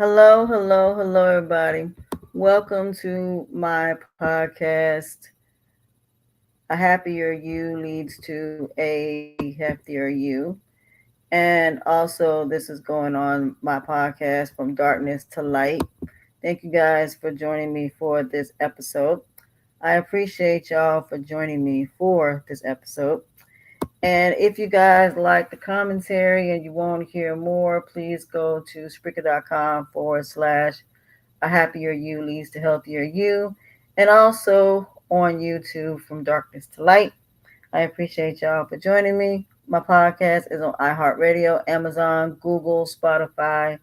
Hello, everybody. Welcome to my podcast. A happier you leads to a heftier you. And also, this is going on my podcast from darkness to light. Thank you guys for joining me for this episode. I appreciate y'all for joining me for this episode. And if you guys like the commentary and you want to hear more, please go to Spreaker.com/. A happier you leads to healthier you, and also on YouTube from darkness to light. I appreciate y'all for joining me. My podcast is on iHeartRadio, Amazon, Google, Spotify.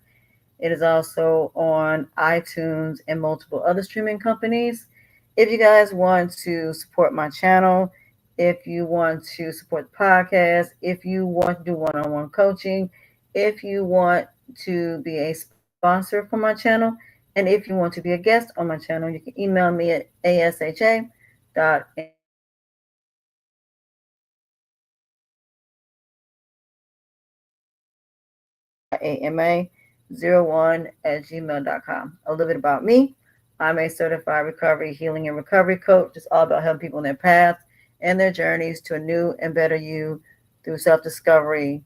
It is also on iTunes and multiple other streaming companies. If you guys want to support my channel, if you want to support the podcast, if you want to do one on one coaching, if you want to be a sponsor for my channel, and if you want to be a guest on my channel, you can email me at asha.ama01@gmail.com. A little bit about me. I'm a certified recovery, healing, and recovery coach. It's all about helping people in their path and their journeys to a new and better you through self discovery,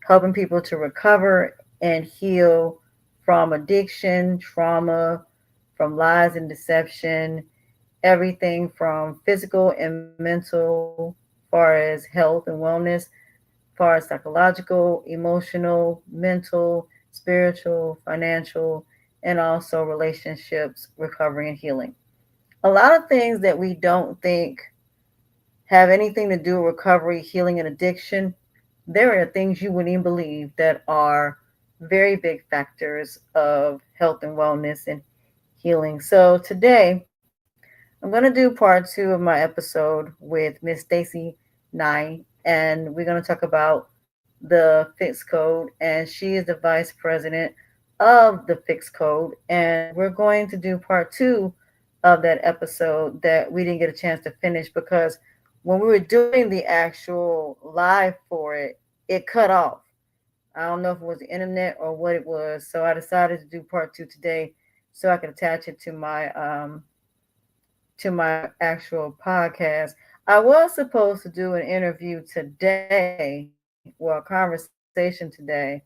helping people to recover and heal from addiction, trauma, from lies and deception, everything from physical and mental, far as health and wellness, far as psychological, emotional, mental, spiritual, financial, and also relationships, recovery, and healing. A lot of things that we don't think have anything to do with recovery, healing, and addiction, there are things you wouldn't even believe that are very big factors of health and wellness and healing. So today, I'm going to do part two of my episode with Miss Stacey Nye, and we're going to talk about the F.I.X code, and she is the vice president of the F.I.X code. And we're going to do part two of that episode that we didn't get a chance to finish because when we were doing the actual live for it, it cut off. I don't know if it was the internet or what it was, so I decided to do part two today so I could attach it to my actual podcast. I was supposed to do an interview today, well, a conversation today,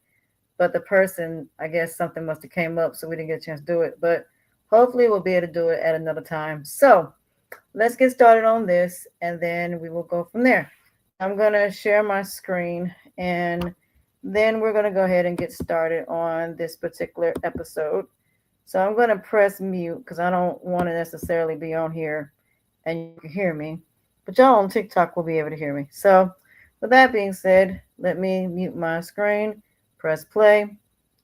but the person, I guess something must have came up, so we didn't get a chance to do it. But hopefully, we'll be able to do it at another time. So let's get started on this, and then we will go from there. I'm gonna share my screen, and then we're gonna go ahead and get started on this particular episode. So I'm gonna press mute because I don't want to necessarily be on here and you can hear me, but y'all on TikTok will be able to hear me. So with that being said, let me mute my screen, press play,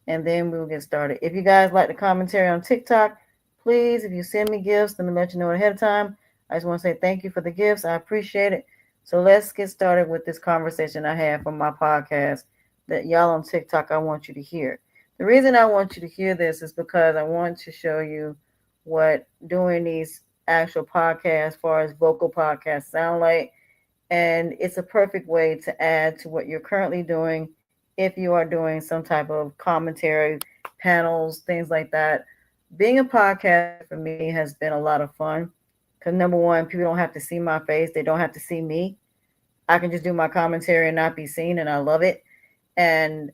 and then we will get started. If you guys like the commentary on TikTok, please, if you send me gifts, let me let you know ahead of time. I just want to say thank you for the gifts. I appreciate it. So let's get started with this conversation I have from my podcast that y'all on TikTok I want you to hear. The reason I want you to hear this is because I want to show you what doing these actual podcasts, as far as vocal podcasts, sound like. And it's a perfect way to add to what you're currently doing if you are doing some type of commentary, panels, things like that. Being a podcaster for me has been a lot of fun because number one, people don't have to see my face, they don't have to see me. I can just do my commentary and not be seen, and I love it. And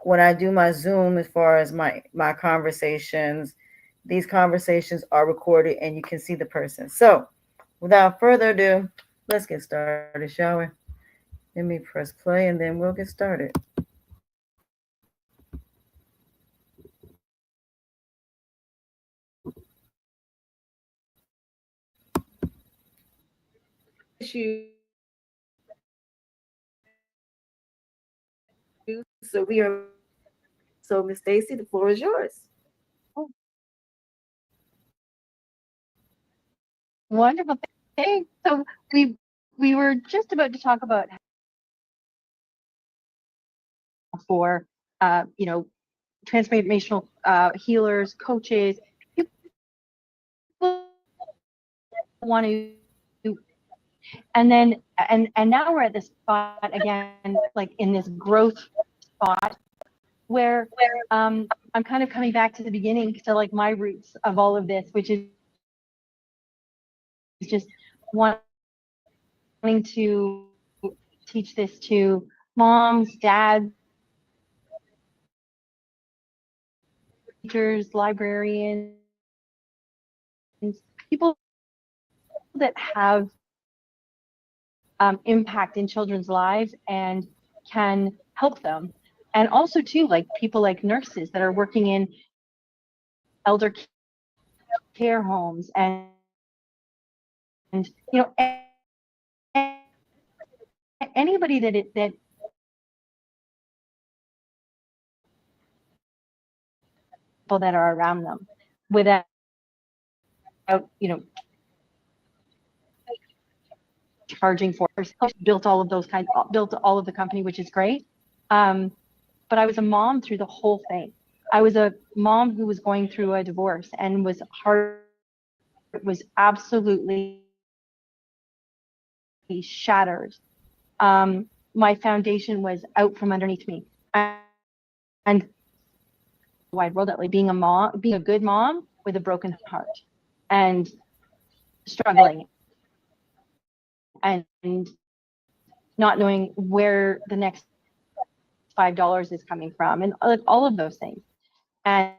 when I do my Zoom, as far as my conversations, these conversations are recorded and you can see the person. So, without further ado, let's get started, shall we? Let me press play and then we'll get started. So we are so Miss Stacey, the floor is yours. Oh, wonderful. Thanks. So we were just about to talk about for transformational healers, coaches, people want to, and now we're at this spot again, like in this growth spot where I'm kind of coming back to the beginning, to like my roots of all of this, which is just wanting to teach this to moms, dads, teachers, librarians, people that have impact in children's lives and can help them. And also too, like people like nurses that are working in elder care homes, and anybody that people that are around them without charging for it. Built all of those kinds, built all of the company, which is great. Um, but I was a mom through the whole thing. I was a mom who was going through a divorce and was was absolutely shattered. My foundation was out from underneath me, and wide world, that like being a mom, being a good mom with a broken heart, and struggling, and not knowing where the next $5 is coming from, and like all of those things. And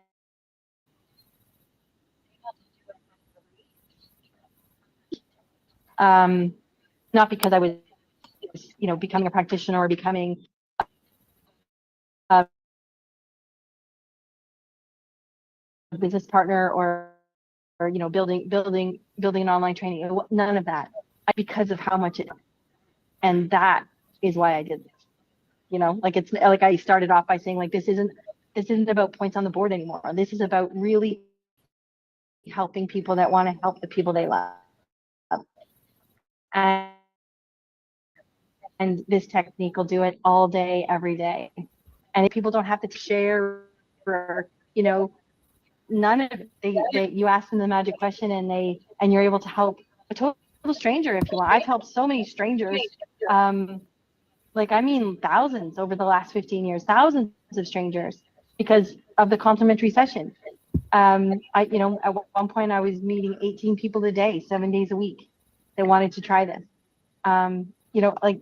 not because I was, becoming a practitioner or becoming a business partner, or building an online training. None of that. Because of how much it, and that is why I did this. Like it's like I started off by saying, like, this isn't about points on the board anymore. This is about really helping people that want to help the people they love. And this technique will do it all day, every day. And if people don't have to share, or, none of it. You ask them the magic question, and you're able to help a total stranger if you want. I've helped so many strangers, like, I mean, thousands over the last 15 years, thousands of strangers, because of the complimentary session. At one point I was meeting 18 people a day, 7 days a week, that wanted to try this. Like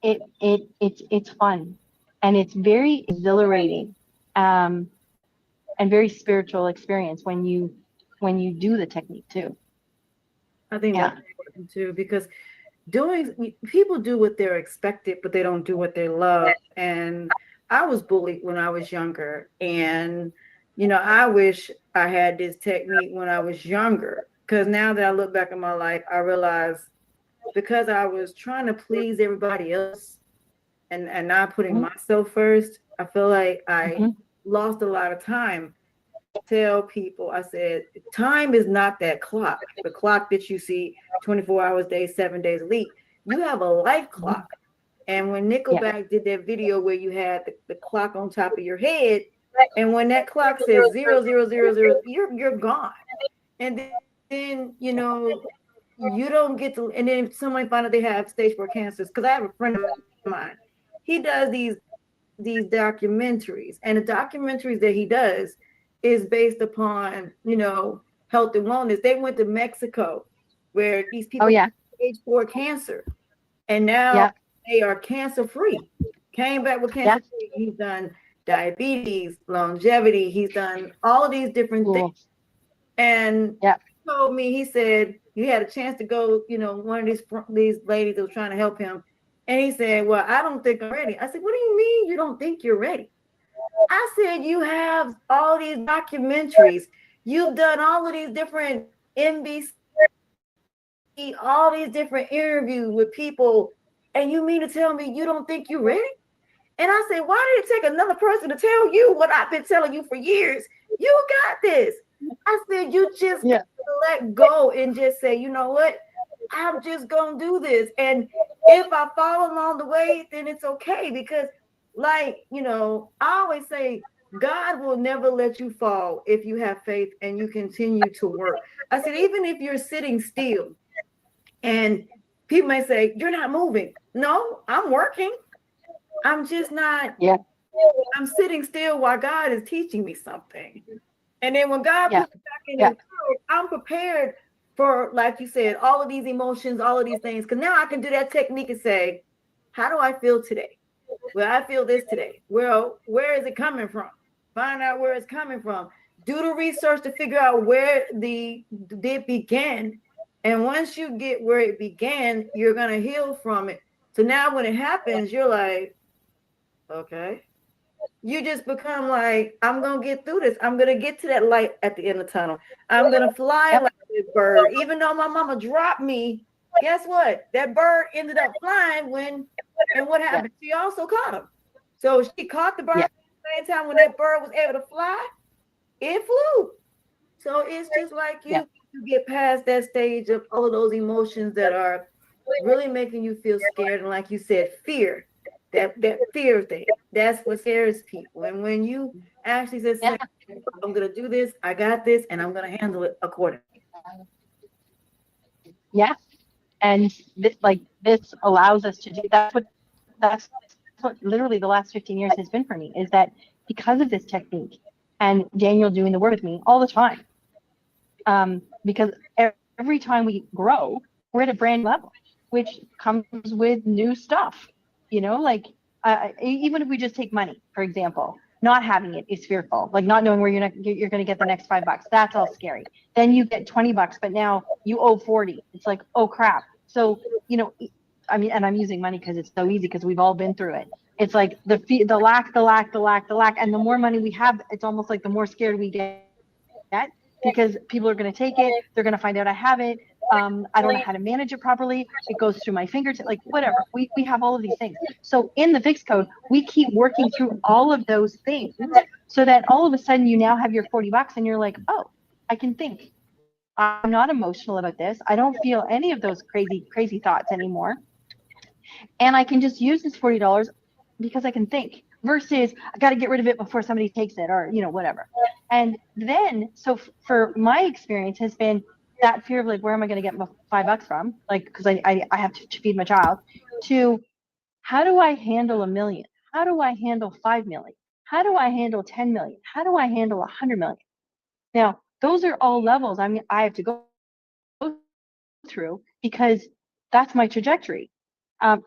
it's fun, and it's very exhilarating, and very spiritual experience when you do the technique too. I think that's important too, because people do what they're expected, but they don't do what they love. And I was bullied when I was younger, and I wish I had this technique when I was younger, because now that I look back in my life, I realize, because I was trying to please everybody else and not putting myself first, I feel like I lost a lot of time. Tell people, I said, time is not that clock, the clock that you see 24 hours a day, 7 days a week. You have a life clock. And when Nickelback did that video where you had the clock on top of your head, and when that clock says 0000, you're gone. And then you don't get to. And then if somebody find out they have stage 4 cancers, because I have a friend of mine, he does these documentaries, and the documentaries that he does is based upon health and wellness. They went to Mexico, where these people have stage 4 cancer, and now they are cancer free. Came back with cancer free. He's done diabetes, longevity. He's done all of these different things. And he told me, he said he had a chance to go. One of these ladies that was trying to help him, and he said, "Well, I don't think I'm ready." I said, "What do you mean you don't think you're ready?" I said, "You have all these documentaries. You've done all of these different NBC, all these different interviews with people, and you mean to tell me you don't think you're ready?" And I said, "Why did it take another person to tell you what I've been telling you for years? You got this." I said, "You just let go and just say, you know what? I'm just going to do this. And if I fall along the way, then it's okay." Because, I always say, God will never let you fall if you have faith and you continue to work. I said, even if you're sitting still and people may say, "You're not moving." No, I'm working. I'm just not I'm sitting still while God is teaching me something. And then when God Yeah. puts me back in Yeah. His word, I'm prepared for, like you said, all of these emotions, all of these things. Because now I can do that technique and say, how do I feel today? Well, I feel this today. Well, where is it coming from? Find out where it's coming from. Do the research to figure out where it began. And once you get where it began, you're gonna heal from it. So now when it happens, you're like, okay. You just become like, I'm gonna get through this. I'm gonna get to that light at the end of the tunnel. I'm gonna fly Yep. like this bird. Even though my mama dropped me, guess what? That bird ended up flying and what Yeah. happened? She also caught him. So she caught the bird Yeah. at the same time when that bird was able to fly, it flew. So it's just like Yeah. you get past that stage of all of those emotions that are really making you feel scared. And like you said, fear, that fear thing, that's what scares people. And when you actually just say, Yeah. I'm gonna do this, I got this, and I'm gonna handle it accordingly. Yeah. And this allows us to do that's what literally the last 15 years has been for me, is that because of this technique and Daniel doing the work with me all the time. Because every time we grow, we're at a brand new level, which comes with new stuff. Like even if we just take money, for example, not having it is fearful. Like not knowing where you're going to get the next $5. That's all scary. Then you get $20, but now you owe 40. It's like, oh crap. So, I mean, and I'm using money because it's so easy because we've all been through it. It's like the lack, and the more money we have, it's almost like the more scared we get because people are going to take it. They're going to find out I have it. I don't know how to manage it properly. It goes through my fingertips, like whatever. We have all of these things. So in the Fix code, we keep working through all of those things so that all of a sudden you now have your $40 and you're like, oh, I can think. I'm not emotional about this. I don't feel any of those crazy thoughts anymore. And I can just use this $40 because I can think versus I got to get rid of it before somebody takes it or, whatever. And then, so for my experience has been that fear of like, where am I going to get my $5 from? Like, because I have to feed my child, to how do I handle 1 million? How do I handle 5 million? How do I handle 10 million? How do I handle 100 million? Now, those are all levels I have to go through because that's my trajectory.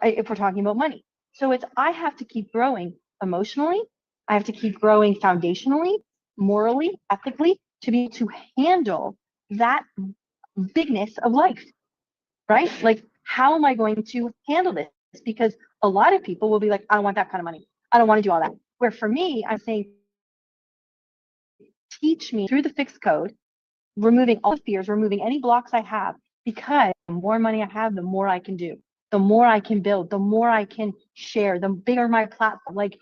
If we're talking about money. So I have to keep growing emotionally. I have to keep growing foundationally, morally, ethically, to be able to handle that bigness of life, right? Like, how am I going to handle this? Because a lot of people will be like, I don't want that kind of money. I don't want to do all that. Where for me, I'm saying, teach me through the Fix code, removing all the fears, removing any blocks I have, because the more money I have, the more I can do, the more I can build, the more I can share, the bigger my platform. Like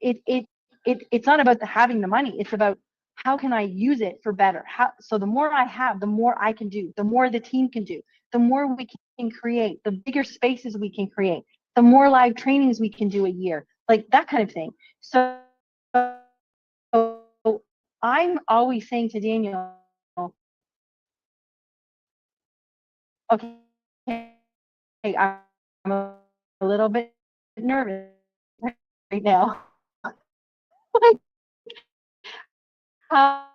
it's not about the having the money. It's about how can I use it for better? So the more I have, the more I can do, the more the team can do, the more we can create, the bigger spaces we can create, the more live trainings we can do a year, like that kind of thing. So I'm always saying to Daniel, okay, I'm a little bit nervous right now. Like, how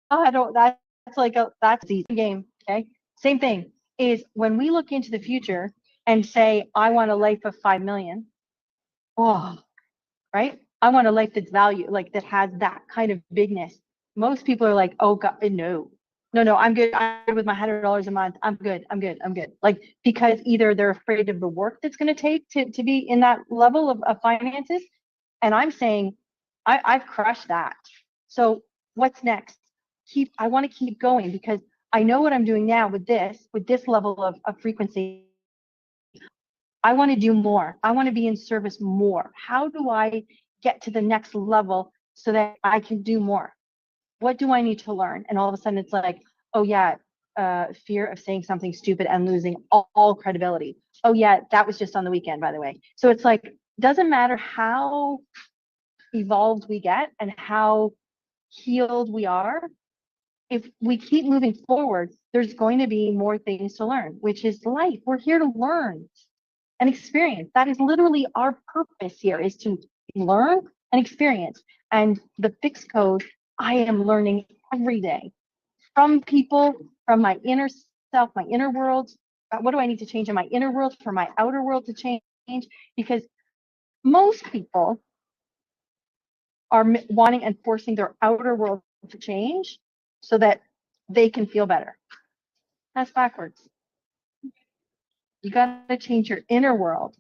I don't, that's a that's easy game. Okay. Same thing is when we look into the future and say, I want a life of 5 million. Oh, right? I want a life that's value, like that has that kind of bigness. Most people are like, oh God, no, I'm good. I'm good with my $100 a month. I'm good. Like, because either they're afraid of the work that's going to take to be in that level of finances. And I'm saying, I've crushed that. So what's next? I want to keep going because I know what I'm doing now with this level of frequency. I want to do more. I want to be in service more. How do I get to the next level so that I can do more? What do I need to learn? And all of a sudden it's like, oh yeah, fear of saying something stupid and losing all credibility. Oh yeah, that was just on the weekend, by the way. So it's like, doesn't matter how evolved we get and how healed we are, if we keep moving forward, there's going to be more things to learn, which is life. We're here to learn and experience. That is literally our purpose here, is to learn and experience. And the F.I.X code, I am learning every day from people, from my inner self, my inner world. What do I need to change in my inner world for my outer world to change? Because most people are wanting and forcing their outer world to change so that they can feel better. That's backwards. You got to change your inner world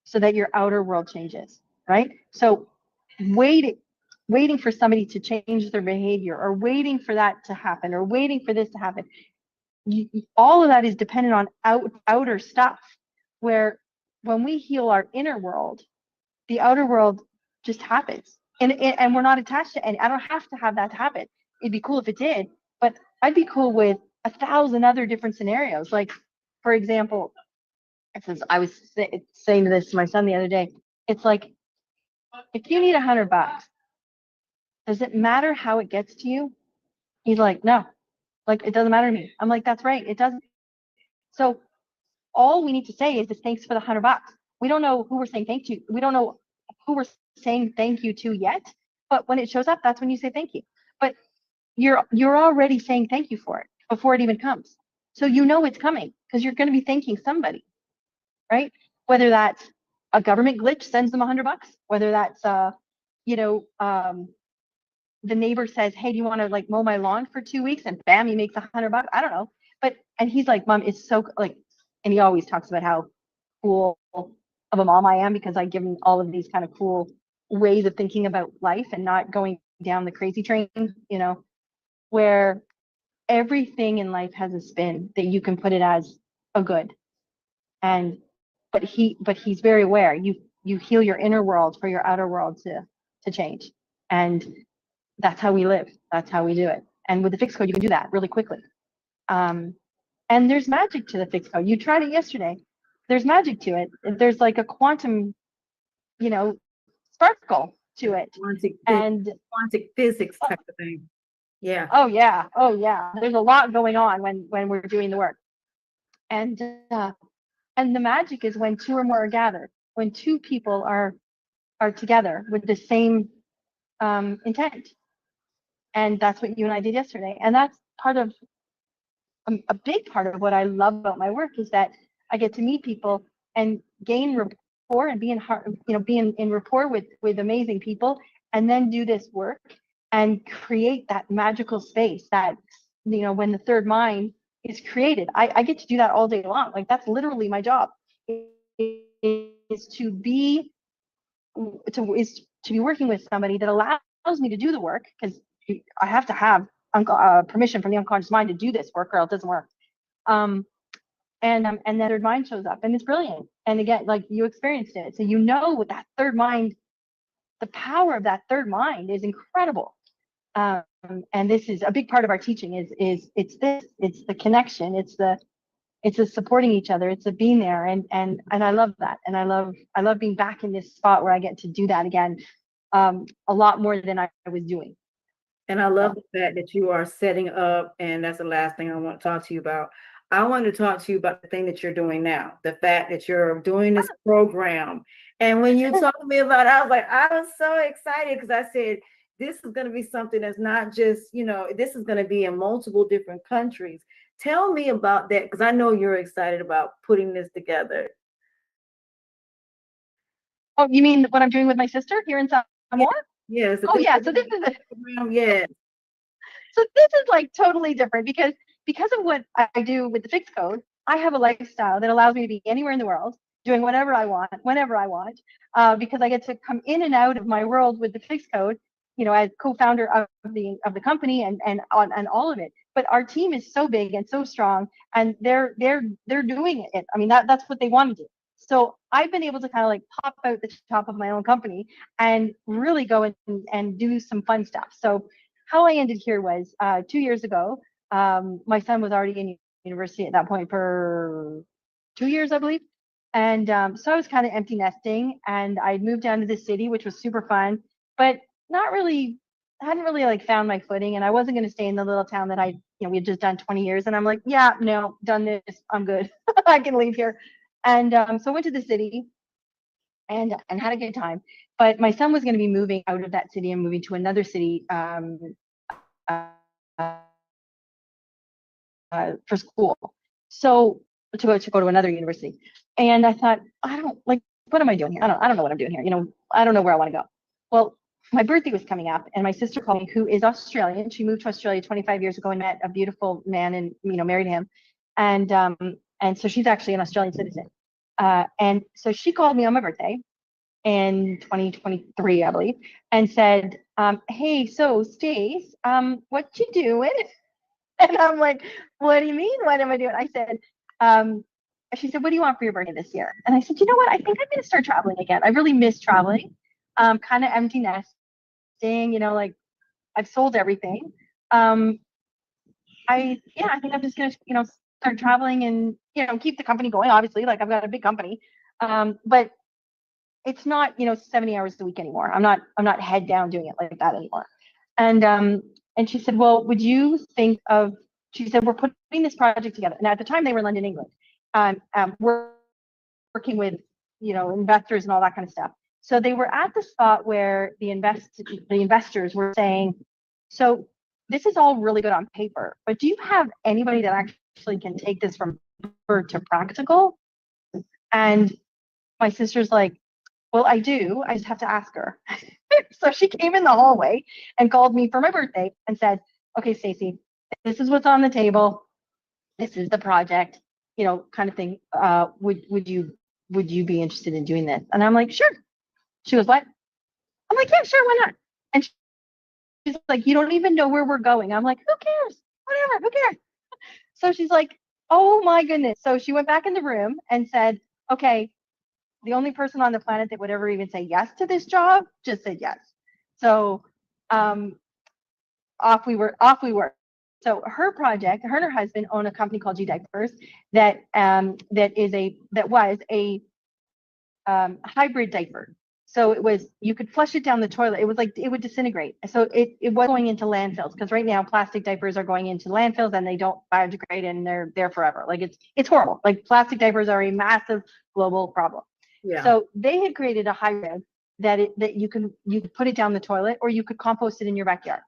so that your outer world changes, right? So waiting for somebody to change their behavior, or waiting for that to happen, or waiting for this to happen, all of that is dependent on outer stuff, where when we heal our inner world, the outer world just happens, and we're not attached to any. I don't have to have that to happen. It'd be cool if it did, but I'd be cool with 1,000 other different scenarios. Like, for example, since I was saying this to my son the other day, it's like, if you need $100, does it matter how it gets to you? He's like, no, like, it doesn't matter to me. I'm like, that's right, it doesn't. So all we need to say is just thanks for the $100. We don't know who we're saying thank you. We don't know who we're saying thank you to yet, but when it shows up, that's when you say thank you. But you're already saying thank you for it before it even comes. So you know it's coming because you're going to be thanking somebody, right? Whether that's a government glitch sends them $100, whether that's the neighbor says, hey, do you want to like mow my lawn for 2 weeks? And bam, he makes $100. I don't know. And he's like, Mom, it's so like, and he always talks about how cool of a mom I am because I give him all of these kind of cool ways of thinking about life and not going down the crazy train, where everything in life has a spin that you can put it as a good. And but he's very aware. You heal your inner world for your outer world to change. And that's how we live. That's how we do it. And with the F.I.X code, you can do that really quickly. And there's magic to the F.I.X code. You tried it yesterday. There's magic to it. There's like a quantum, sparkle to it. Quantum physics type of thing. Yeah. Oh yeah. There's a lot going on when we're doing the work. And the magic is when two or more are gathered, when two people are together with the same intent. And that's what you and I did yesterday. And that's part of a big part of what I love about my work is that I get to meet people and gain rapport and be in rapport with amazing people, and then do this work and create that magical space that, when the third mind is created. I get to do that all day long. Like, that's literally my job, is to be working with somebody that allows me to do the work, because I have to have permission from the unconscious mind to do this work, or else it doesn't work. And then third mind shows up, and it's brilliant. And again, like, you experienced it, so with that third mind, the power of that third mind is incredible. And this is a big part of our teaching. It's the connection. It's the supporting each other. It's the being there, and I love that. And I love being back in this spot where I get to do that again, a lot more than I was doing. And I love the fact that you are setting up, and that's the last thing I want to talk to you about. I want to talk to you about the thing that you're doing now, the fact that you're doing this program. And when you talked to me about it, I was like, I was so excited, because I said, this is going to be something that's not just, this is going to be in multiple different countries. Tell me about that, because I know you're excited about putting this together. Oh, you mean what I'm doing with my sister here in Samoa? Yes. Oh yeah. So this is yes. So this is like totally different because of what I do with the F.I.X code. I have a lifestyle that allows me to be anywhere in the world, doing whatever I want, whenever I want, because I get to come in and out of my world with the F.I.X code, as co-founder of the company and all of it. But our team is so big and so strong, and they're doing it. I mean, that's what they want to do. So I've been able to kind of like pop out the top of my own company and really go and do some fun stuff. So how I ended here was 2 years ago. My son was already in university at that point for 2 years, I believe. And so I was kind of empty nesting, and I moved down to the city, which was super fun, but hadn't really like found my footing. And I wasn't going to stay in the little town that we had just done 20 years. And I'm like, yeah, no, done this. I'm good. I can leave here. And so I went to the city and had a good time. But my son was going to be moving out of that city and moving to another city uh, for school. So to go to another university. And I thought, I don't like, what am I doing here? I don't know what I'm doing here. You know, I don't know where I want to go. Well, my birthday was coming up, and my sister called me, who is Australian. She moved to Australia 25 years ago and met a beautiful man and, you know, married him. And so she's actually an Australian citizen. And so she called me on my birthday in 2023, I believe, and said, hey, so Stace, what you doing? And I'm like, what do you mean? What am I doing? I said, she said, what do you want for your birthday this year? And I said, you know what? I think I'm going to start traveling again. I really miss traveling. Kind of empty nesting, you know, like I've sold everything. I think I'm just going to, you know, start traveling and, you know, keep the company going. Obviously, like I've got a big company, but it's not, you know, 70 hours a week anymore. I'm not head down doing it like that anymore. And she said, well, would you think of, she said, we're putting this project together. And at the time they were in London, England, we're working with, you know, investors and all that kind of stuff. So they were at the spot where the investors were saying, so this is all really good on paper, but do you have anybody that actually can take this from paper to practical? And my sister's like, well, I do. I just have to ask her. So she came in the hallway and called me for my birthday and said, okay, Stacey, this is what's on the table. This is the project, you know, kind of thing. Would you be interested in doing this? And I'm like, sure. She was, what? I'm like, yeah, sure, why not? And she's like, you don't even know where we're going. I'm like, who cares? Whatever, who cares? So she's like, oh my goodness. So she went back in the room and said, okay, the only person on the planet that would ever even say yes to this job just said yes. So off we were. So her project, her and her husband own a company called G Diapers that was a hybrid diaper. So it was, you could flush it down the toilet. It was like, it would disintegrate. So it was going into landfills, because right now plastic diapers are going into landfills and they don't biodegrade and they're there forever. Like it's horrible. Like plastic diapers are a massive global problem. Yeah. So they had created a hybrid that you could put it down the toilet, or you could compost it in your backyard.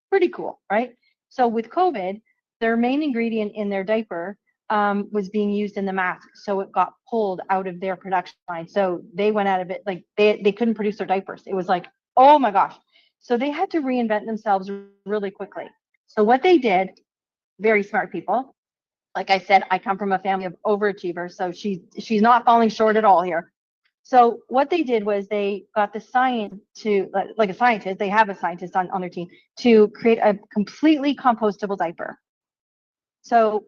Pretty cool, right? So with COVID, their main ingredient in their diaper was being used in the mask, so it got pulled out of their production line. So they went out of it, like they couldn't produce their diapers. It was like, oh my gosh. So they had to reinvent themselves really quickly. So what they did, very smart people. Like I said, I come from a family of overachievers, so she's not falling short at all here. So what they did was they got the science to, like a scientist, they have a scientist on their team, to create a completely compostable diaper. So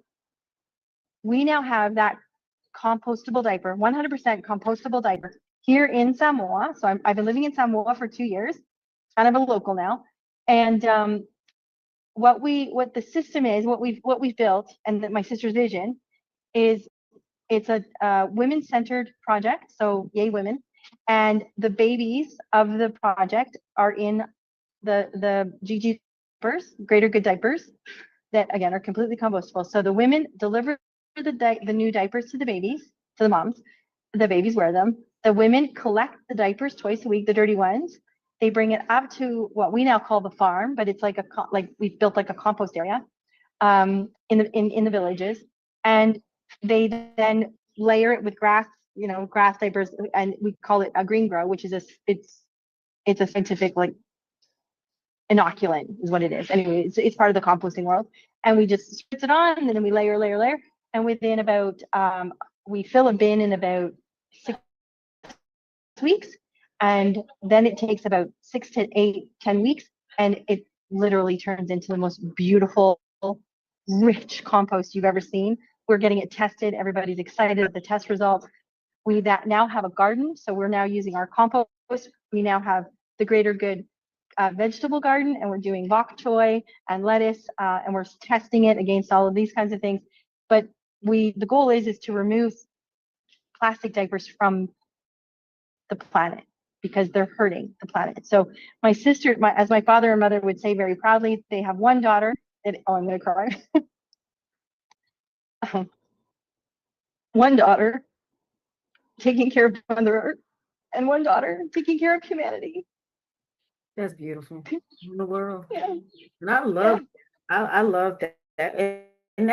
we now have that compostable diaper, 100% compostable diaper here in Samoa. So I've been living in Samoa for 2 years, kind of a local now. And what the system is, what we've built, and my sister's vision is, it's a women-centered project, so yay women, and the babies of the project are in the GG diapers, Greater Good diapers, that again are completely compostable. So the women deliver the new diapers to the babies, to the moms. The babies wear them. The women collect the diapers twice a week, the dirty ones. They bring it up to what we now call the farm, but it's like we've built like a compost area in the villages, and they then layer it with grass, grass diapers, and we call it a green grow, which is it's a scientific, like, inoculant is what it is. Anyway, it's part of the composting world, and we just spritz it on, and then we layer, and within about we fill a bin in about 6 weeks, and then it takes about 6 to 8, 10 weeks, and it literally turns into the most beautiful, rich compost you've ever seen. We're getting it tested. Everybody's excited with the test results. We now have a garden, so we're now using our compost. We now have the Greater Good vegetable garden, and we're doing bok choy and lettuce, and we're testing it against all of these kinds of things. But the goal is to remove plastic diapers from the planet, because they're hurting the planet. So my sister, as my father and mother would say very proudly, they have one daughter that, oh, I'm gonna cry. One daughter taking care of Mother Earth, and one daughter, taking care of humanity. That's beautiful. In the world. Yeah. And I love, I love that. And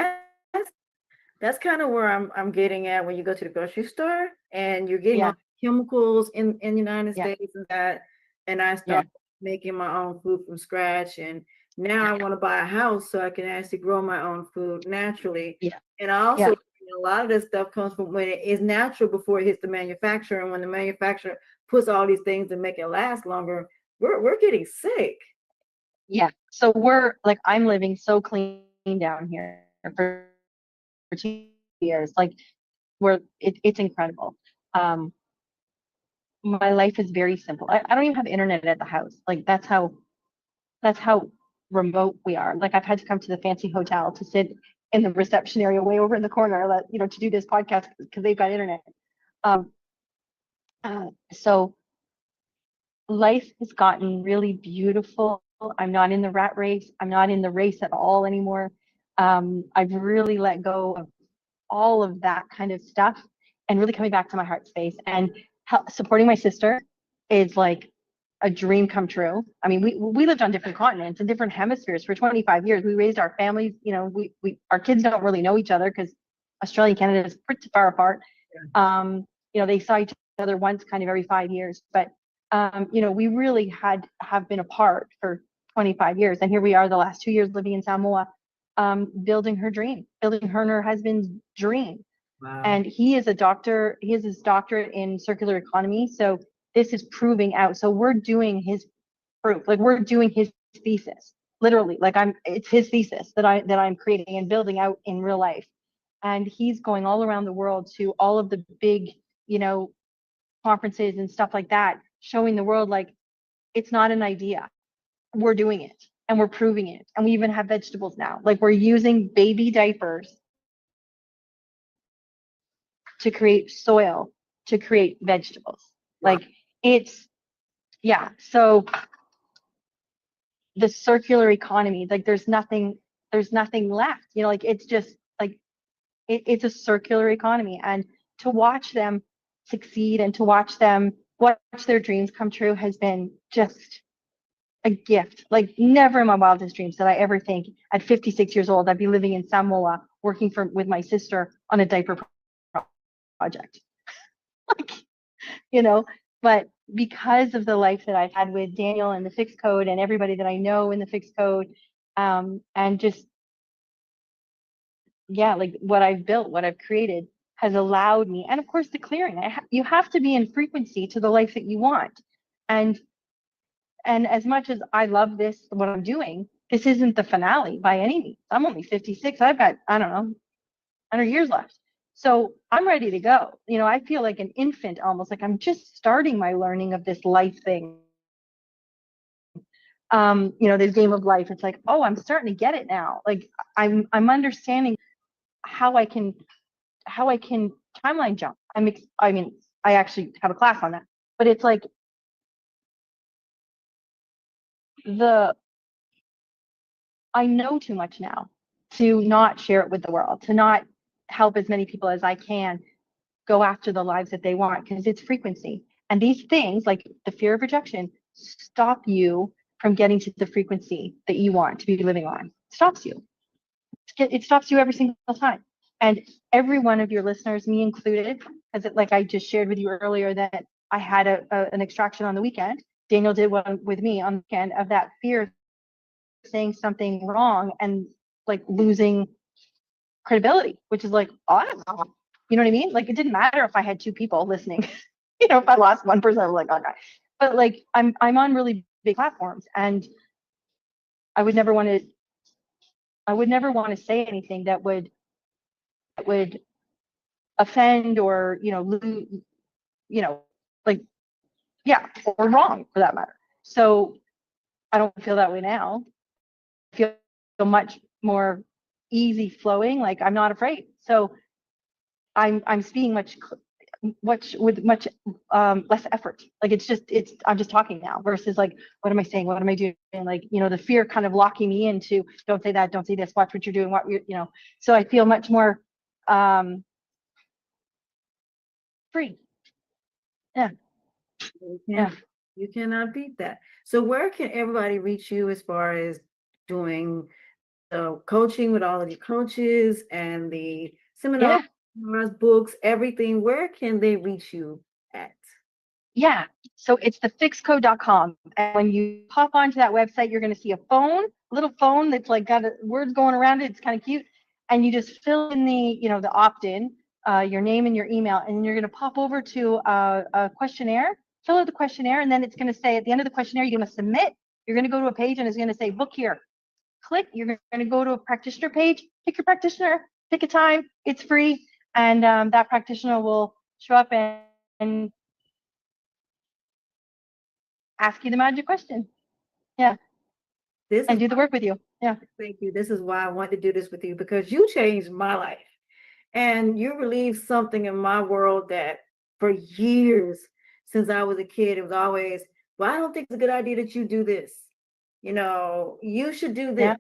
that's kind of where I'm getting at when you go to the grocery store and you're getting all Yeah. the chemicals in the United Yeah. States and that, and I Yeah. start making my own food from scratch. And now I want to buy a house so I can actually grow my own food naturally. Yeah. And I also, Yeah. a lot of this stuff comes from when it is natural before it hits the manufacturer. And when the manufacturer puts all these things to make it last longer, we're getting sick. Yeah. So we're like, I'm living so clean down here for 2 years. Like it's incredible. Um, my life is very simple. I don't even have internet at the house. Like that's how remote we are. Like I've had to come to the fancy hotel to sit in the reception area way over in the corner, to do this podcast because they've got internet. Um, so life has gotten really beautiful. I'm not in the rat race. I'm not in the race at all anymore. I've really let go of all of that kind of stuff and really coming back to my heart space and supporting my sister is like a dream come true. I mean, we lived on different continents and different hemispheres for 25 years. We raised our families, our kids don't really know each other because Australia and Canada is pretty far apart. They saw each other once kind of every 5 years, but we really have been apart for 25 years. And here we are the last 2 years living in Samoa, building her dream, building her and her husband's dream. Wow. And he is a doctor. He has his doctorate in circular economy. So this is proving out. So we're doing his proof, like we're doing his thesis, literally. Like it's his thesis that I'm creating and building out in real life. And he's going all around the world to all of the big, conferences and stuff like that, showing the world like it's not an idea. We're doing it and we're proving it. And we even have vegetables now. Like we're using baby diapers to create soil, to create vegetables. Wow. Like yeah. So the circular economy, like there's nothing left, like it's just like it's a circular economy. And to watch them succeed and to watch their dreams come true has been just a gift. Like never in my wildest dreams did I ever think at 56 years old I'd be living in Samoa working with my sister on a diaper project. Like, but because of the life that I've had with Daniel and the F.I.X code and everybody that I know in the F.I.X code, and just like what I've built, what I've created has allowed me, and of course the clearing. You have to be in frequency to the life that you want, and as much as I love what I'm doing, this isn't the finale by any means. I'm only 56. I've got, I don't know, 100 years left. So I'm ready to go. I feel like an infant almost, like I'm just starting my learning of this life thing. This game of life. It's like, oh, I'm starting to get it now. Like I'm understanding how I can timeline jump. I actually have a class on that, but it's like I know too much now to not share it with the world, to not help as many people as I can go after the lives that they want, because it's frequency. And these things, like the fear of rejection, stop you from getting to the frequency that you want to be living on. It stops you. It stops you every single time. And every one of your listeners, me included, because like I just shared with you earlier that I had an extraction on the weekend. Daniel did one with me on the weekend of that fear of saying something wrong and like losing credibility, which is like, oh, I don't know. You know what I mean? Like it didn't matter if I had two people listening. If I lost one person, I'm like, oh God. But like I'm on really big platforms, and I would never want to say anything that would offend or like or wrong for that matter. So I don't feel that way now. I feel much more easy flowing. Like I'm not afraid. So I'm speaking much with much less effort. Like I'm just talking now versus like, what am I saying? What am I doing? Like, the fear kind of locking me into, don't say that, don't say this, watch what you're doing, so I feel much more free. Yeah. Yeah. You cannot beat that. So where can everybody reach you as far as doing coaching with all of your coaches and the seminars, books, everything? Where can they reach you at? Yeah. So it's thefixcode.com. And when you pop onto that website, you're going to see a phone, little phone that's like got words going around it. It's kind of cute. And you just fill in the opt-in, your name and your email, and you're going to pop over to a questionnaire, fill out the questionnaire, and then it's going to say at the end of the questionnaire, you're going to submit. You're going to go to a page and it's going to say book here. Click. You're going to go to a practitioner page, pick your practitioner, pick a time. It's free. And that practitioner will show up and ask you the magic question. Yeah. And do the work with you. Yeah. Thank you. This is why I want to do this with you, because you changed my life and you relieved something in my world that for years since I was a kid, it was always, well, I don't think it's a good idea that you do this. You should do this. Yeah.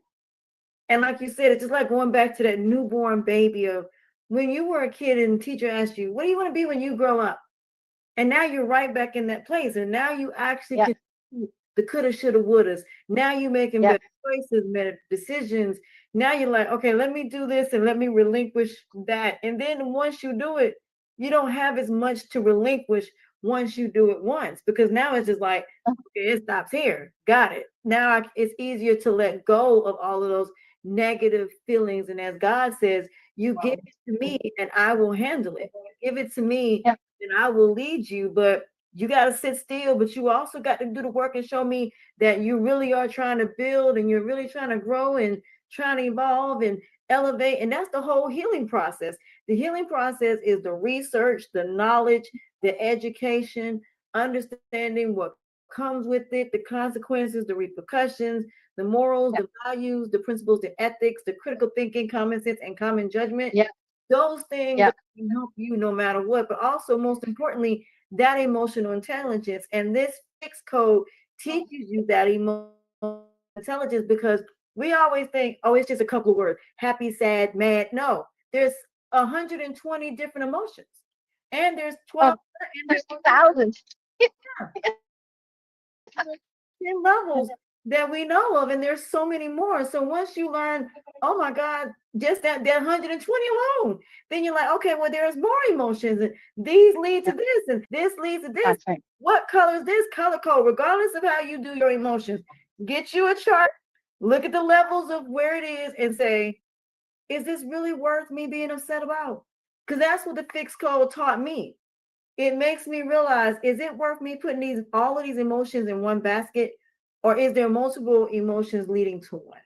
And like you said, it's just like going back to that newborn baby of when you were a kid and the teacher asked you, what do you want to be when you grow up? And now you're right back in that place. And now you actually can see the coulda, shoulda, wouldas. Now you're making better choices, better decisions. Now you're like, okay, let me do this and let me relinquish that. And then once you do it, you don't have as much to relinquish once you do it once, because now it's just like, okay, it stops here. Got it. Now it's easier to let go of all of those negative feelings. And as God says, you give it to me and I will handle it. Give it to me and I will lead you. But you got to sit still, but you also got to do the work and show me that you really are trying to build and you're really trying to grow and trying to evolve and elevate. And that's the whole healing process. The healing process is the research, the knowledge, the education, understanding what comes with it, the consequences, the repercussions, the morals, the values, the principles, the ethics, the critical thinking, common sense, and common judgment. Those things can help you no matter what, but also most importantly, that emotional intelligence. And this F.I.X code teaches you that emotional intelligence, because we always think, oh, it's just a couple of words, happy, sad, mad. No, there's 120 different emotions. And there's 12 and there's thousands. 10 levels that we know of, and there's so many more. So once you learn, oh my God, just that 120 alone, then you're like, okay, well, there's more emotions, and these lead to this, and this leads to this. That's right. What color is this color code? Regardless of how you do your emotions, get you a chart, look at the levels of where it is, and say, is this really worth me being upset about? Because that's what the F.I.X code taught me. It makes me realize, is it worth me putting all of these emotions in one basket, or is there multiple emotions leading to one?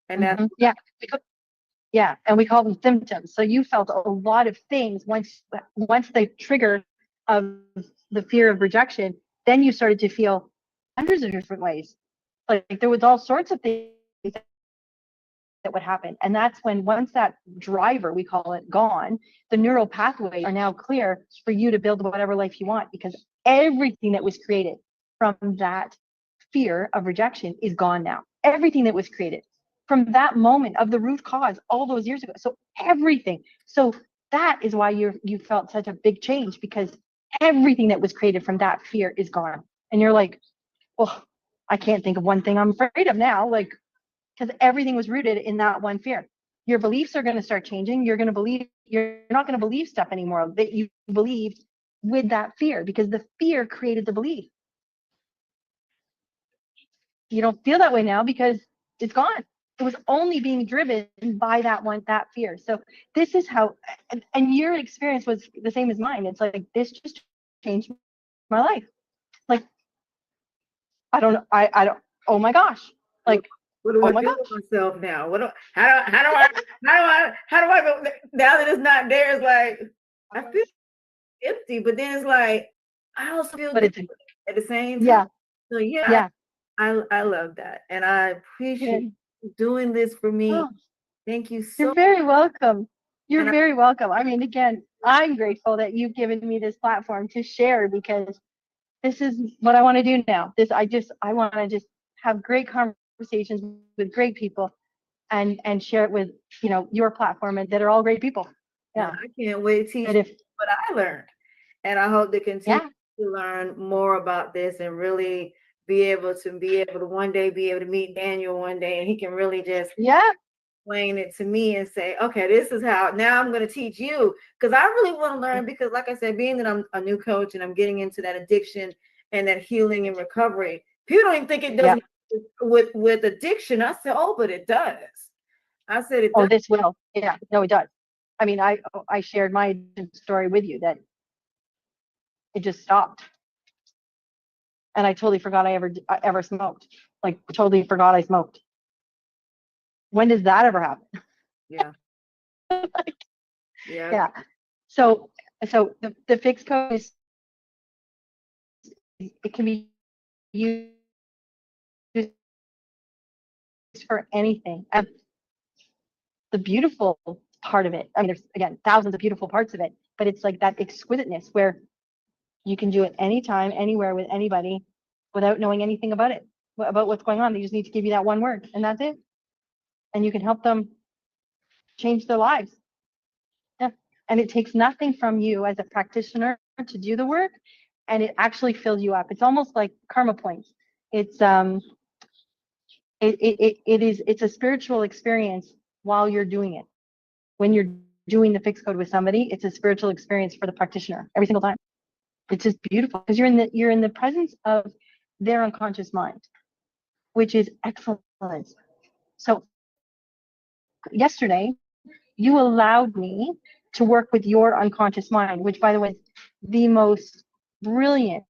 And that's and we call them symptoms. So you felt a lot of things once the trigger of the fear of rejection, then you started to feel hundreds of different ways. Like there was all sorts of things that would happen. And that's when, once that driver, we call it, gone, the neural pathways are now clear for you to build whatever life you want, because everything that was created from that fear of rejection is gone now. Everything that was created from that moment of the root cause all those years ago. So everything. So that is why you felt such a big change, because everything that was created from that fear is gone. And you're like, well, I can't think of one thing I'm afraid of now. Like, because everything was rooted in that one fear. Your beliefs are going to start changing. You're not going to believe stuff anymore that you believed with that fear, because the fear created the belief. You don't feel that way now because it's gone. It was only being driven by that fear. So this is how, and your experience was the same as mine. It's like, this just changed my life. Like, I don't, oh my gosh. Like, what do I do with myself now? How do I go now that it's not there? It's like, I feel empty, but then it's like, I also feel good at the same time. So I love that. And I appreciate you doing this for me. Oh, thank you so much. You're very welcome. You're very welcome. I mean, again, I'm grateful that you've given me this platform to share, because this is what I want to do now. I want to just have great conversations with great people and share it with, your platform, and that are all great people. I can't wait to teach what I learned. And I hope to continue to learn more about this and really be able to one day be able to meet Daniel one day, and he can really just Yeah. explain it to me and say, okay, this is how now I'm going to teach you, because I really want to learn, because like I said, being that I'm a new coach and I'm getting into that addiction and that healing and recovery, people don't even think it Yeah. doesn't with addiction. I said, oh, but it does. I said it Oh, does. this will. Yeah. No, it does. I mean, I shared my story with you that it just stopped, and I totally forgot I ever smoked. Like totally forgot I smoked. When does that ever happen? Yeah. Yeah. Yeah. So the fix code it can be used for anything. And the beautiful part of it, I mean, there's again thousands of beautiful parts of it, but it's like that exquisiteness where you can do it anytime, anywhere with anybody without knowing anything about it, about what's going on. They just need to give you that one word, and that's it. And you can help them change their lives. Yeah. And it takes nothing from you as a practitioner to do the work, and it actually fills you up. It's almost like karma points. It's it's a spiritual experience while you're doing it. When you're doing the fixed code with somebody, it's a spiritual experience for the practitioner every single time. It's just beautiful because you're in the presence of their unconscious mind, which is excellent. So yesterday, you allowed me to work with your unconscious mind, which, by the way, is the most brilliant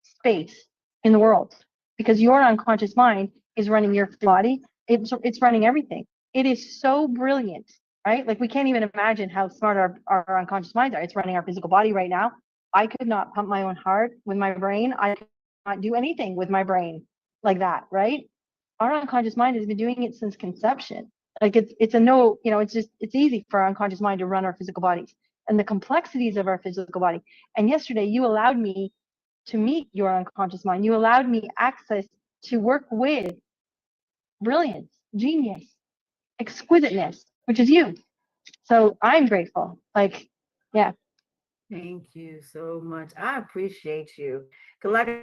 space in the world, because your unconscious mind is running your body. It's running everything. It is so brilliant, right? Like we can't even imagine how smart our unconscious minds are. It's running our physical body right now. I could not pump my own heart with my brain. I could not do anything with my brain like that, right? Our unconscious mind has been doing it since conception. Like it's a no, it's easy for our unconscious mind to run our physical bodies and the complexities of our physical body. And yesterday you allowed me to meet your unconscious mind. You allowed me access to work with brilliance, genius, exquisiteness, which is you. So I'm grateful. Like, yeah. Thank you so much. I appreciate you. Cause like I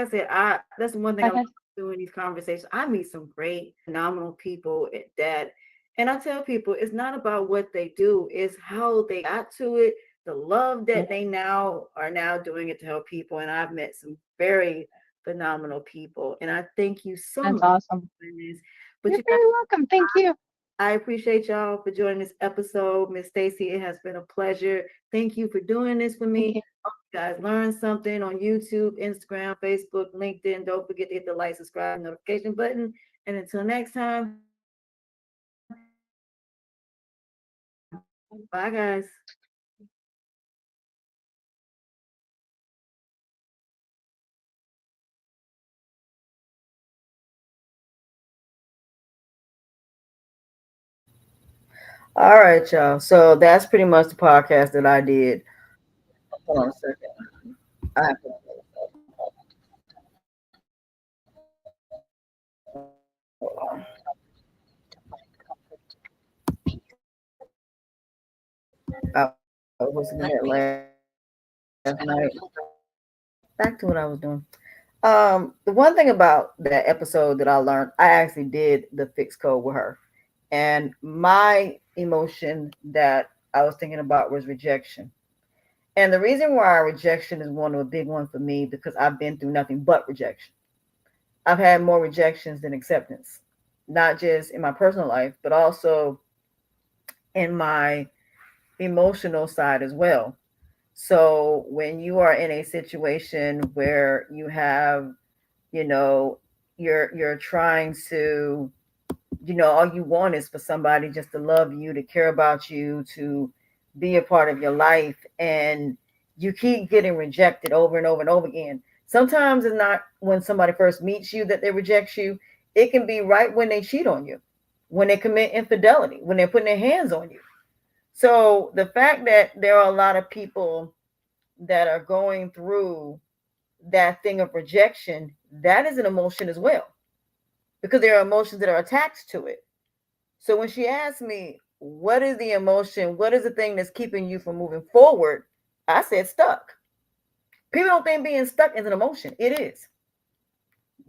said, I that's one thing I love Okay. doing these conversations. I meet some great, phenomenal people that, and I tell people it's not about what they do, it's how they got to it, the love Yeah. that they now are now doing it to help people. And I've met some very phenomenal people. And I thank you so That's much awesome. for this. But You're you guys, very welcome. Thank you. I appreciate y'all for joining this episode. Miss Stacey, it has been a pleasure. Thank you for doing this for Thank me. you. Hope you guys learn something on YouTube, Instagram, Facebook, LinkedIn. Don't forget to hit the like, subscribe, and notification button. And until next time, bye, guys. All right, y'all. So that's pretty much the podcast that I did. Hold on a second. I have to, I was in it last night. Back to what I was doing. The one thing about that episode that I learned, I actually did the fixed code with her, and my emotion that I was thinking about was rejection. And the reason why rejection is one of a big one for me because I've been through nothing but rejection. I've had more rejections than acceptance, not just in my personal life, but also in my emotional side as well. So when you are in a situation where you have, you know, you're trying to, all you want is for somebody just to love you, to care about you, to be a part of your life, and you keep getting rejected over and over and over again. Sometimes it's not when somebody first meets you that they reject you. It can be right when they cheat on you, when they commit infidelity, when they're putting their hands on you. So the fact that there are a lot of people that are going through that thing of rejection, that is an emotion as well, because there are emotions that are attached to it. So when she asked me, what is the emotion? What is the thing that's keeping you from moving forward? I said, stuck. People don't think being stuck is an emotion. It is.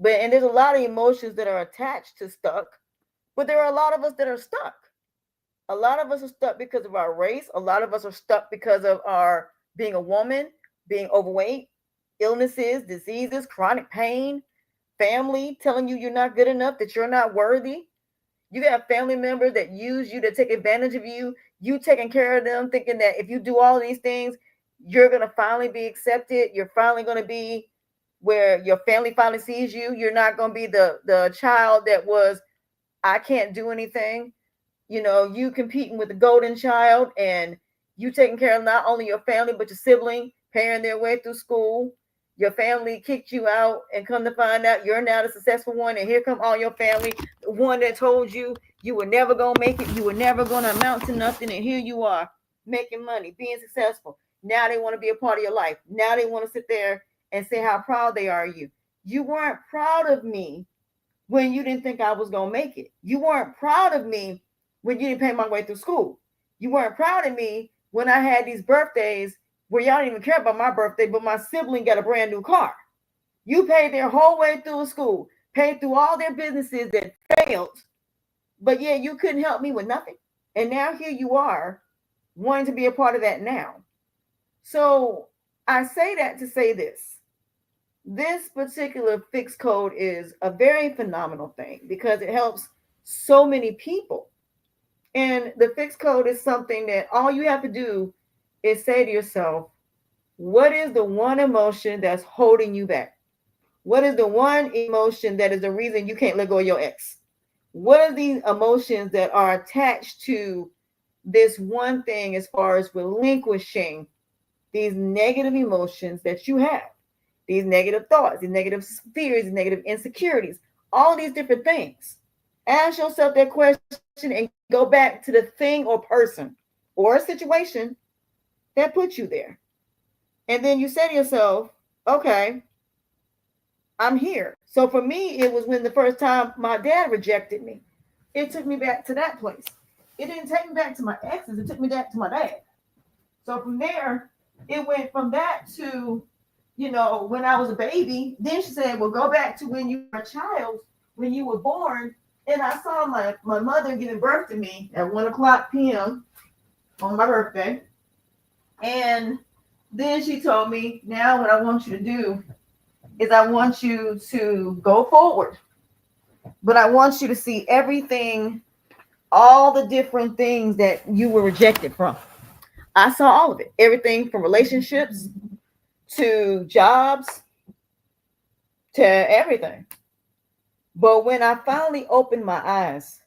And there's a lot of emotions that are attached to stuck, but there are a lot of us that are stuck. A lot of us are stuck because of our race. A lot of us are stuck because of our being a woman, being overweight, illnesses, diseases, chronic pain, family telling you you're not good enough, that you're not worthy. You got family members that use you to take advantage of you. You taking care of them, thinking that if you do all these things, you're going to finally be accepted. You're finally going to be where your family finally sees you. You're not going to be the child that was, I can't do anything. You know, you competing with the golden child, and you taking care of not only your family, but your sibling, paying their way through school. Your family kicked you out, and come to find out you're now the successful one. And here come all your family, the one that told you you were never going to make it, you were never going to amount to nothing. And here you are making money, being successful. Now they want to be a part of your life. Now they want to sit there and say how proud they are of you. You weren't proud of me when you didn't think I was going to make it. You weren't proud of me when you didn't pay my way through school. You weren't proud of me when I had these birthdays where y'all didn't even care about my birthday, but my sibling got a brand new car. You paid their whole way through school, paid through all their businesses that failed, but yeah, you couldn't help me with nothing. And now here you are wanting to be a part of that now. So I say that to say this. This particular F.I.X code is a very phenomenal thing because it helps so many people. And the F.I.X code is something that all you have to do is say to yourself, what is the one emotion that's holding you back? What is the one emotion that is the reason you can't let go of your ex? What are these emotions that are attached to this one thing as far as relinquishing these negative emotions that you have? These negative thoughts, these negative fears, these negative insecurities, all these different things. Ask yourself that question and go back to the thing or person or a situation that put you there. And then you say to yourself, okay, I'm here. So for me, it was when the first time my dad rejected me. It took me back to that place. It didn't take me back to my exes. It took me back to my dad. So from there, it went from that to, when I was a baby. Then she said, well, go back to when you were a child, when you were born. And I saw my mother giving birth to me at 1:00 p.m. on my birthday. And then she told me, now what I want you to do is I want you to go forward. But I want you to see everything, all the different things that you were rejected from. I saw all of it. Everything from relationships to jobs to everything. But when I finally opened my eyes,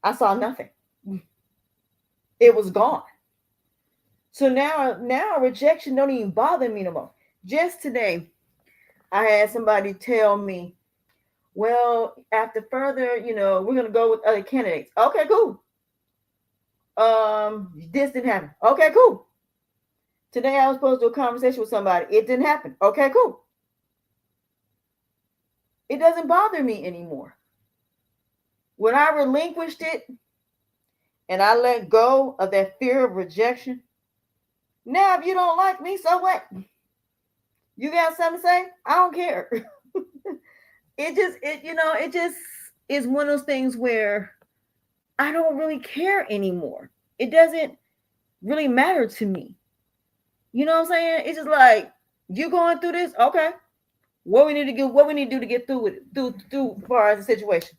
I saw nothing. It was gone. So now rejection don't even bother me no more. Just today, I had somebody tell me, well, after further, we're gonna go with other candidates. Okay, cool. This didn't happen. Okay, cool. Today I was supposed to do a conversation with somebody. It didn't happen. Okay, cool. It doesn't bother me anymore. When I relinquished it and I let go of that fear of rejection, now if you don't like me, so what? You got something to say? I don't care. It just is one of those things where I don't really care anymore. It doesn't really matter to me. You know what I'm saying? It's just like, you going through this? Okay. What we need to do to get through it, through as far as the situation.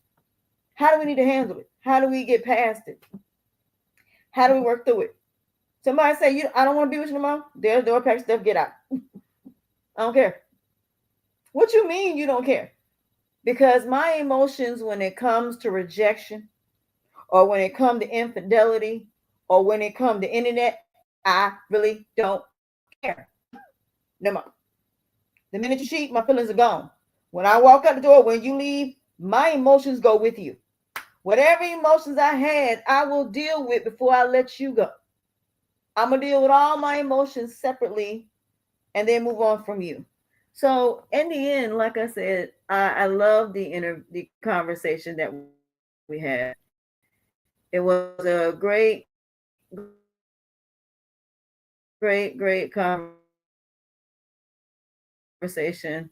How do we need to handle it? How do we get past it? How do we work through it? Somebody say, I don't want to be with you no more. There's door, pack stuff, get out. I don't care. What you mean you don't care? Because my emotions when it comes to rejection, or when it comes to infidelity, or when it comes to internet, I really don't care. No more. The minute you cheat, my feelings are gone. When I walk out the door, when you leave, my emotions go with you. Whatever emotions I had, I will deal with before I let you go. I'm going to deal with all my emotions separately and then move on from you. So in the end, like I said, I love the conversation that we had. It was a great conversation. conversation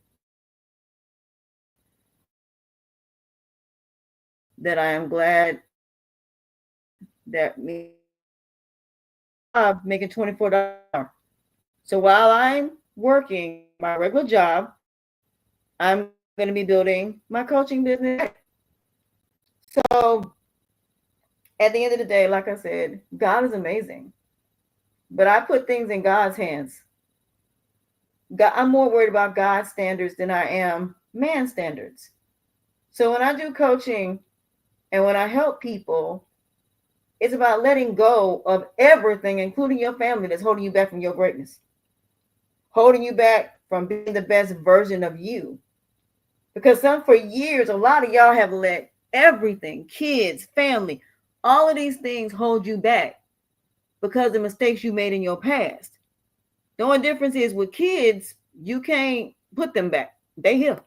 that I am glad that me making $24 an hour. So while I'm working my regular job, I'm going to be building my coaching business. So at the end of the day, like I said, God is amazing. But I put things in God's hands. I'm more worried about God's standards than I am man's standards. So when I do coaching and when I help people, it's about letting go of everything, including your family, that's holding you back from your greatness, holding you back from being the best version of you. Because for years, a lot of y'all have let everything, kids, family, all of these things hold you back because of the mistakes you made in your past. The only difference is with kids, you can't put them back. They here.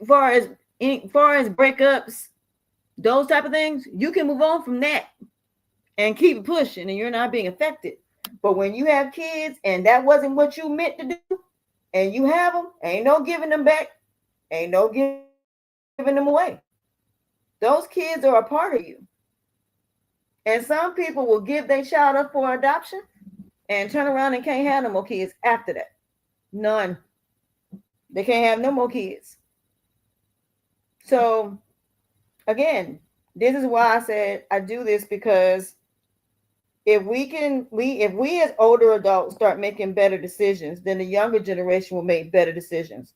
Far as breakups, those type of things, you can move on from that and keep pushing, and you're not being affected. But when you have kids and that wasn't what you meant to do, and you have them, ain't no giving them back, ain't no giving them away. Those kids are a part of you. And some people will give their child up for adoption and turn around and can't have no more kids after that. None. They can't have no more kids. So again, this is why I said I do this, because if we as older adults start making better decisions, then the younger generation will make better decisions.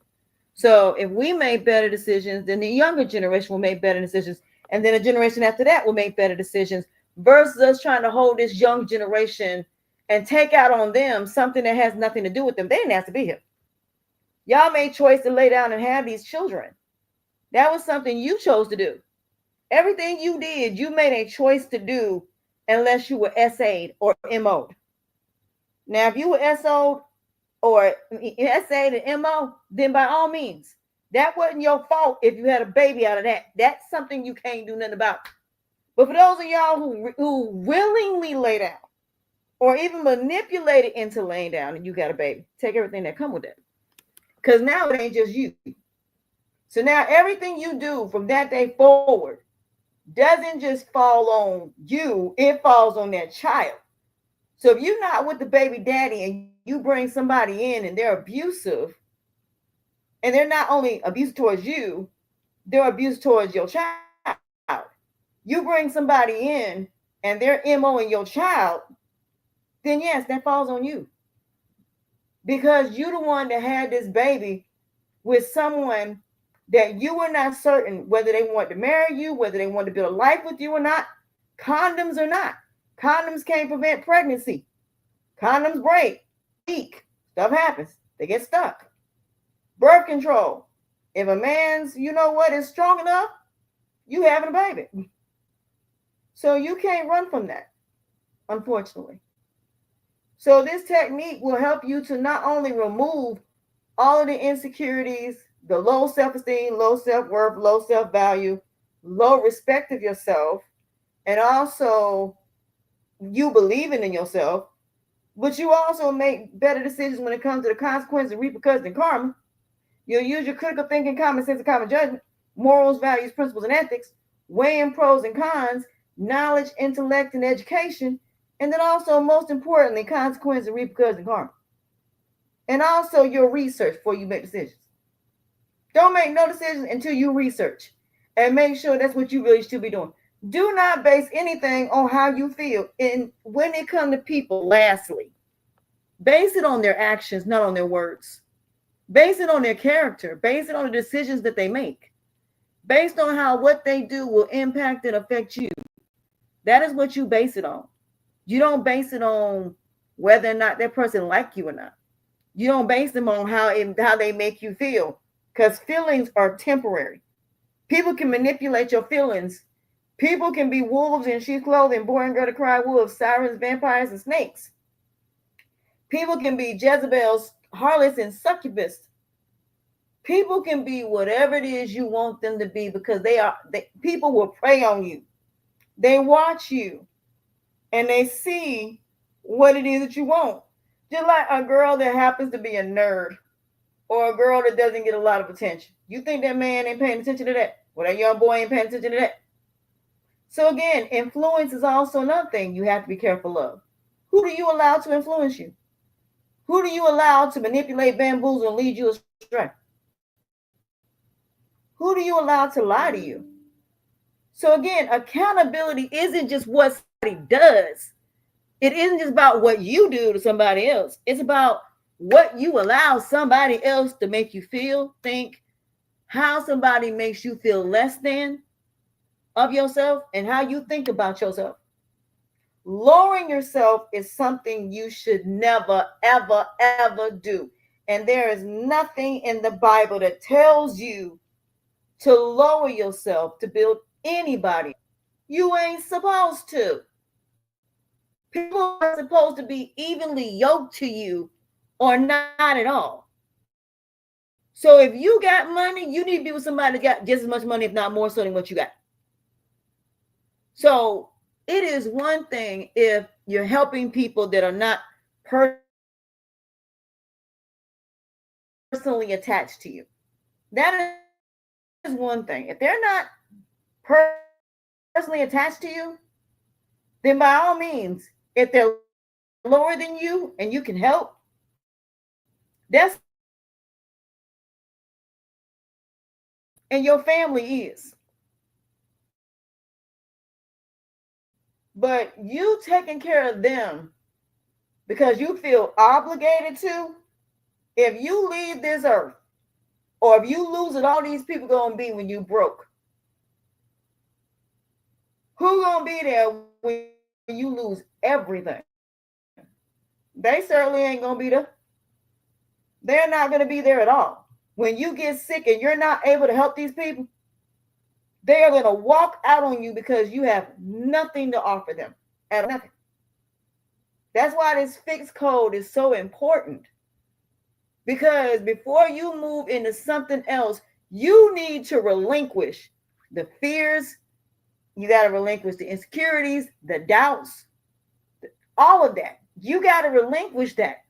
So if we make better decisions, then the younger generation will make better decisions. And then a generation after that will make better decisions, versus us trying to hold this young generation and take out on them something that has nothing to do with them. They didn't have to be here. Y'all made choice to lay down and have these children. That was something you chose to do. Everything you did, you made a choice to do, unless you were SA'd or MO'd. Now, if you were SO'd or SA'd and MO, then by all means, that wasn't your fault if you had a baby out of that. That's something you can't do nothing about. But for those of y'all who willingly lay down or even manipulated into laying down and you got a baby, take everything that come with that. Because now it ain't just you. So now everything you do from that day forward doesn't just fall on you, it falls on that child. So if you're not with the baby daddy and you bring somebody in and they're abusive, and they're not only abusive towards you, they're abusive towards your child. You bring somebody in and they're MOing your child, then yes, that falls on you. Because you're the one that had this baby with someone that you were not certain whether they want to marry you, whether they want to build a life with you or not. Condoms or not. Condoms can't prevent pregnancy. Condoms break, leak, stuff happens. They get stuck. Birth control. If a man's, is strong enough, you having a baby. So you can't run from that, unfortunately. So this technique will help you to not only remove all of the insecurities, the low self-esteem, low self-worth, low self-value, low respect of yourself, and also you believing in yourself, but you also make better decisions when it comes to the consequences, repercussions, and karma. You'll use your critical thinking, common sense, and common judgment, morals, values, principles, and ethics, weighing pros and cons, knowledge, intellect, and education, and then also, most importantly, consequences, repercussions, and karma. And also your research before you make decisions. Don't make no decisions until you research and make sure that's what you really should be doing. Do not base anything on how you feel. And when it comes to people, lastly, base it on their actions, not on their words. Base it on their character. Base it on the decisions that they make. Based on how what they do will impact and affect you. That is what you base it on. You don't base it on whether or not that person like you or not. You don't base them on how they make you feel, because feelings are temporary. People can manipulate your feelings. People can be wolves in sheep's clothing, boy and girl to cry wolves, sirens, vampires, and snakes. People can be Jezebels, harlots, and succubus. People can be whatever it is you want them to be, because people will prey on you. They watch you and they see what it is that you want. Just like a girl that happens to be a nerd. or a girl that doesn't get a lot of attention. You think that man ain't paying attention to that? Well, that young boy ain't paying attention to that. So again, influence is also another thing you have to be careful of. Who do you allow to influence you? Who do you allow to manipulate, bamboozle, and lead you astray? Who do you allow to lie to you? So again, accountability isn't just what somebody does. It isn't just about what you do to somebody else. It's about what you allow somebody else to make you feel, think, how somebody makes you feel less than of yourself, and how you think about yourself. Lowering yourself is something you should never, ever, ever do. And there is nothing in the Bible that tells you to lower yourself to build anybody. You ain't supposed to. People are supposed to be evenly yoked to you or not at all. So if you got money, you need to be with somebody that got just as much money, if not more so than what you got. So it is one thing if you're helping people that are not personally attached to you. That is one thing. If they're not personally attached to you, then by all means, if they're lower than you and you can help, that's and your family is. But you taking care of them because you feel obligated to, if you leave this earth, or if you lose it, all these people gonna be when you broke. Who gonna be there when you lose everything? They certainly ain't gonna be there. They're not gonna be there at all. When you get sick and you're not able to help these people, they are gonna walk out on you because you have nothing to offer them. At nothing. That's why this F.I.X code is so important. Because before you move into something else, you need to relinquish the fears. You got to relinquish the insecurities, the doubts, all of that. You got to relinquish that.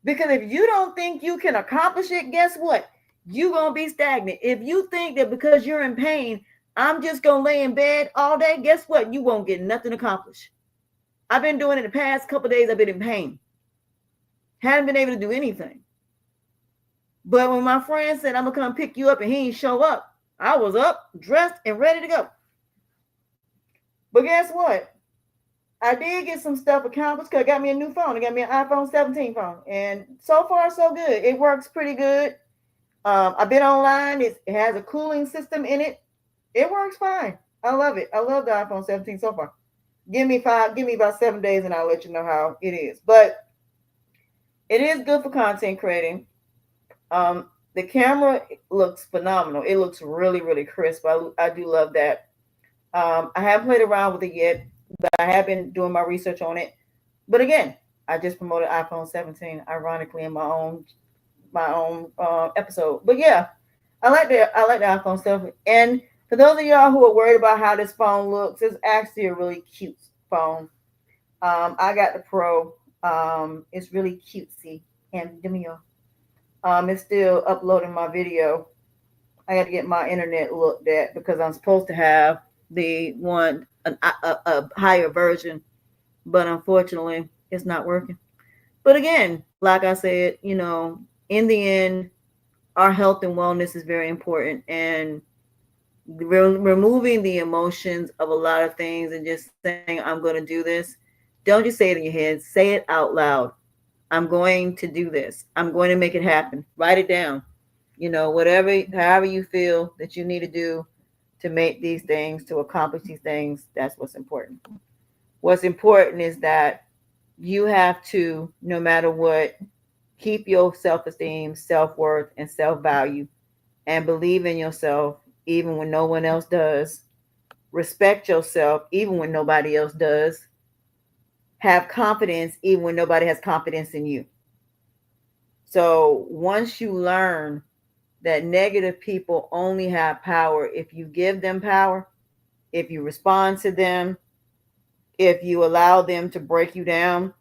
Because if you don't think you can accomplish it, guess what? You're going to be stagnant. If you think that because you're in pain, I'm just going to lay in bed all day, guess what? You won't get nothing accomplished. I've been doing it the past couple of days. I've been in pain. Hadn't been able to do anything. But when my friend said, I'm going to come pick you up, and he didn't show up, I was up, dressed, and ready to go. But guess what? I did get some stuff accomplished because I got me a new phone. I got me an iPhone 17 phone. And so far, so good. It works pretty good. I've been online. It has a cooling system in it. It works fine. I love it. I love the iPhone 17 so far. Give me about 7 days, and I'll let you know how it is. But it is good for content creating. The camera looks phenomenal. It looks really, really crisp. I do love that. I haven't played around with it yet, but I have been doing my research on it. But again, I just promoted iPhone 17, ironically, in my own episode. But yeah, I like the iPhone stuff. And for those of y'all who are worried about how this phone looks, it's actually a really cute phone. I got the Pro. It's really cutesy and demure. It's still uploading my video. I got to get my internet looked at because I'm supposed to have the one a higher version, but unfortunately, it's not working. But again, like I said, in the end, our health and wellness is very important, and removing the emotions of a lot of things and just saying, I'm going to do this. Don't just say it in your head. Say it out loud. I'm going to do this. I'm going to make it happen. Write it down. However you feel that you need to do to make these things, to accomplish these things, that's what's important. What's important is that you have to, no matter what, keep your self-esteem, self-worth, and self-value, and believe in yourself even when no one else does. Respect yourself even when nobody else does. Have confidence even when nobody has confidence in you. So once you learn that negative people only have power if you give them power, if you respond to them, if you allow them to break you down,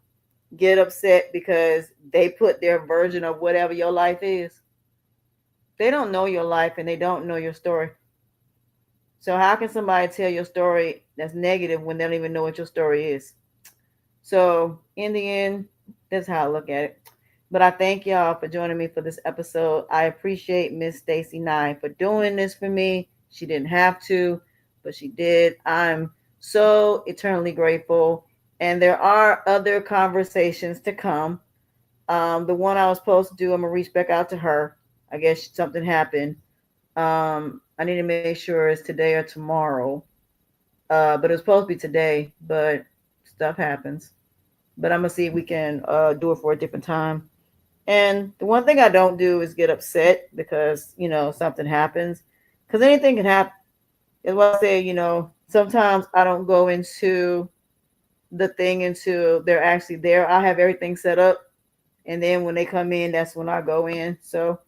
get upset because they put their version of whatever your life is. They don't know your life and they don't know your story. So how can somebody tell your story that's negative when they don't even know what your story is? So in the end, that's how I look at it. But I thank y'all for joining me for this episode. I appreciate Miss Stacey Nye for doing this for me. She didn't have to, but she did. I'm so eternally grateful. And there are other conversations to come. The one I was supposed to do, I'm gonna reach back out to her. I guess something happened. I need to make sure it's today or tomorrow. But it was supposed to be today, but stuff happens. But I'm gonna see if we can do it for a different time. And the one thing I don't do is get upset because something happens, because anything can happen. Is why I say sometimes I don't go into the thing until they're actually there. I have everything set up, and then when they come in, that's when I go in. So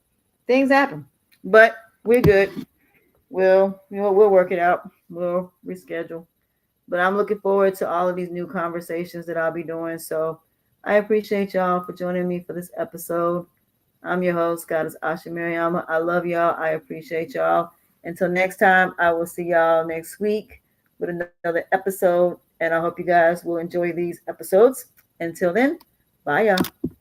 things happen, but we're good. We'll work it out. We'll reschedule. But I'm looking forward to all of these new conversations that I'll be doing. So I appreciate y'all for joining me for this episode. I'm your host, Goddess Asha Mariama. I love y'all. I appreciate y'all. Until next time, I will see y'all next week with another episode. And I hope you guys will enjoy these episodes. Until then, bye y'all.